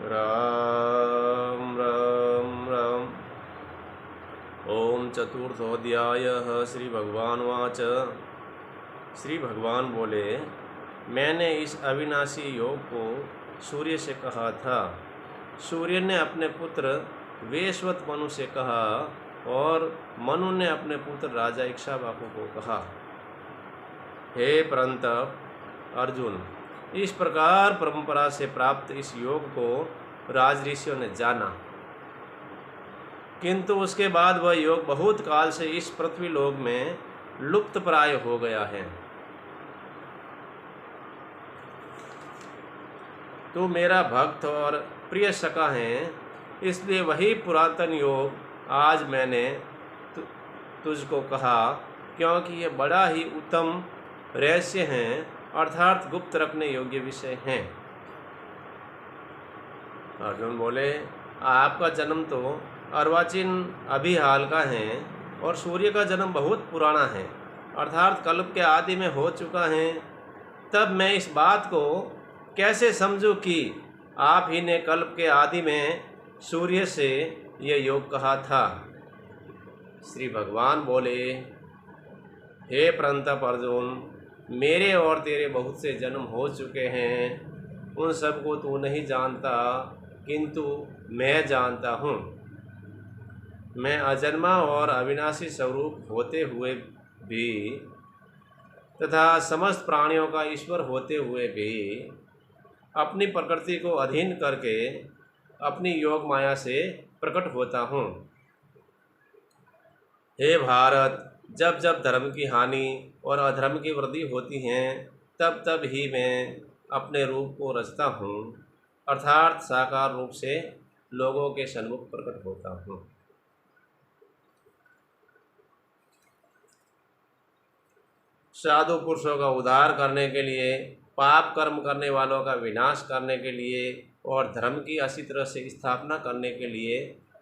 राम राम राम। ओम चतुर्थोऽध्यायः। श्री भगवान वाच। श्री भगवान बोले, मैंने इस अविनाशी योग को सूर्य से कहा था। सूर्य ने अपने पुत्र वेश्वत मनु से कहा और मनु ने अपने पुत्र राजा इक्ष्वाकु को कहा। हे परंतप अर्जुन, इस प्रकार परंपरा से प्राप्त इस योग को राजऋषियों ने जाना, किंतु उसके बाद वह योग बहुत काल से इस पृथ्वी लोक में लुप्त प्राय हो गया है। तू मेरा भक्त और प्रिय सखा है, इसलिए वही पुरातन योग आज मैंने तुझको कहा, क्योंकि ये बड़ा ही उत्तम रहस्य हैं, अर्थात गुप्त रखने योग्य विषय हैं। अर्जुन बोले, आपका जन्म तो अर्वाचीन अभी हाल का है और सूर्य का जन्म बहुत पुराना है, अर्थात कल्प के आदि में हो चुका है। तब मैं इस बात को कैसे समझूं कि आप ही ने कल्प के आदि में सूर्य से ये योग कहा था। श्री भगवान बोले, हे परंतप अर्जुन, मेरे और तेरे बहुत से जन्म हो चुके हैं, उन सब को तू नहीं जानता, किंतु मैं जानता हूँ। मैं अजन्मा और अविनाशी स्वरूप होते हुए भी तथा समस्त प्राणियों का ईश्वर होते हुए भी अपनी प्रकृति को अधीन करके अपनी योग माया से प्रकट होता हूँ। हे भारत, जब जब धर्म की हानि और अधर्म की वृद्धि होती है, तब तब ही मैं अपने रूप को रचता हूँ, अर्थात साकार रूप से लोगों के सन्मुख प्रकट होता हूँ। साधु पुरुषों का उद्धार करने के लिए, पाप कर्म करने वालों का विनाश करने के लिए और धर्म की अच्छी तरह से स्थापना करने के लिए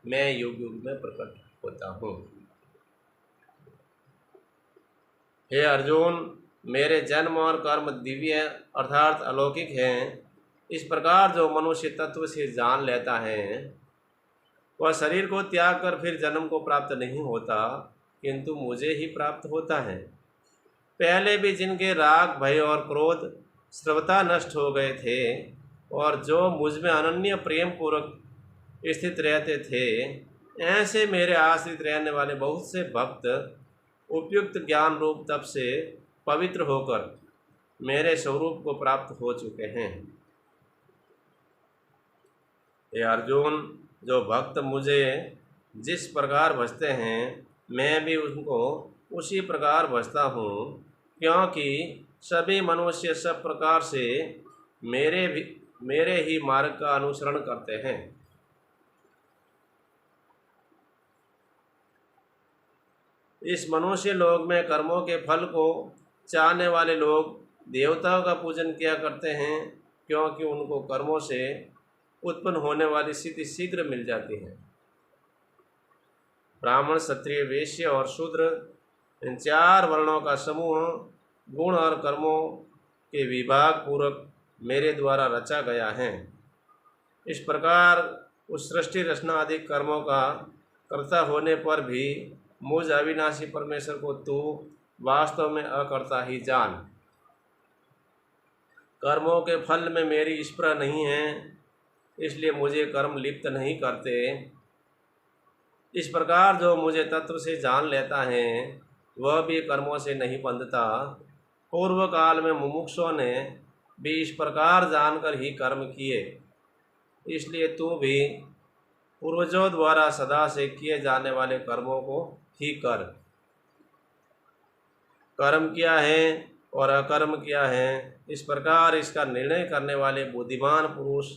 मैं युग युग में प्रकट होता हूँ। हे अर्जुन, मेरे जन्म और कर्म दिव्य अर्थात अलौकिक हैं। इस प्रकार जो मनुष्य तत्व से जान लेता है, वह शरीर को त्याग कर फिर जन्म को प्राप्त नहीं होता, किंतु मुझे ही प्राप्त होता है। पहले भी जिनके राग, भय और क्रोध सर्वथा नष्ट हो गए थे और जो मुझ में अनन्य प्रेम पूर्वक स्थित रहते थे, ऐसे मेरे आश्रित रहने वाले बहुत से भक्त उपयुक्त ज्ञान रूप तप से पवित्र होकर मेरे स्वरूप को प्राप्त हो चुके हैं। हे अर्जुन, जो भक्त मुझे जिस प्रकार भजते हैं, मैं भी उनको उसी प्रकार भजता हूँ, क्योंकि सभी मनुष्य सब प्रकार से मेरे ही मार्ग का अनुसरण करते हैं। इस मनुष्य लोक में कर्मों के फल को चाहने वाले लोग देवताओं का पूजन किया करते हैं, क्योंकि उनको कर्मों से उत्पन्न होने वाली सिद्धि शीघ्र मिल जाती है। ब्राह्मण, क्षत्रिय, वैश्य और शूद्र, इन चार वर्णों का समूह गुण और कर्मों के विभाग पूर्वक मेरे द्वारा रचा गया है। इस प्रकार उस सृष्टि रचना आदि कर्मों का कर्ता होने पर भी मुझ अविनाशी परमेश्वर को तू वास्तव में अकर्ता ही जान। कर्मों के फल में मेरी स्पृहा नहीं है, इसलिए मुझे कर्म लिप्त नहीं करते। इस प्रकार जो मुझे तत्व से जान लेता है, वह भी कर्मों से नहीं बंधता। पूर्व काल में मुमुक्षुओं ने भी इस प्रकार जानकर ही कर्म किए, इसलिए तू भी पूर्वजों द्वारा सदा से किए जाने वाले कर्मों को ही कर। कर्म क्या है और अकर्म क्या है, इस प्रकार इसका निर्णय करने वाले बुद्धिमान पुरुष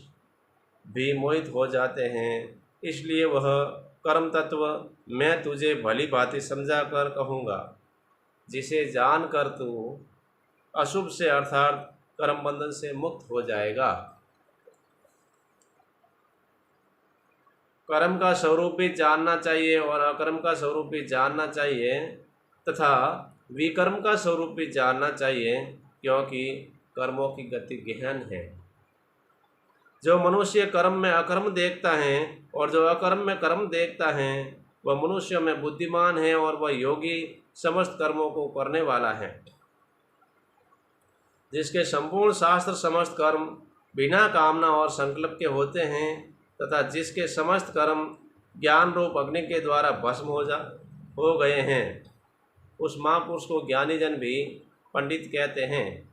भी मोहित हो जाते हैं। इसलिए वह कर्म तत्व मैं तुझे भली भांति समझा कर कहूँगा, जिसे जानकर तू अशुभ से अर्थात कर्म बंधन से मुक्त हो जाएगा। कर्म का स्वरूप भी जानना चाहिए और अकर्म का स्वरूप भी जानना चाहिए तथा विकर्म का स्वरूप भी जानना चाहिए, क्योंकि कर्मों की गति गहन है। जो मनुष्य कर्म में अकर्म देखता है और जो अकर्म में कर्म देखता है वह मनुष्य में बुद्धिमान है और वह योगी समस्त कर्मों को करने वाला है। जिसके संपूर्ण शास्त्र समस्त कर्म बिना कामना और संकल्प के होते हैं तथा जिसके समस्त कर्म ज्ञान रूप अग्नि के द्वारा भस्म हो गए हैं, उस महापुरुष को ज्ञानी जन भी पंडित कहते हैं।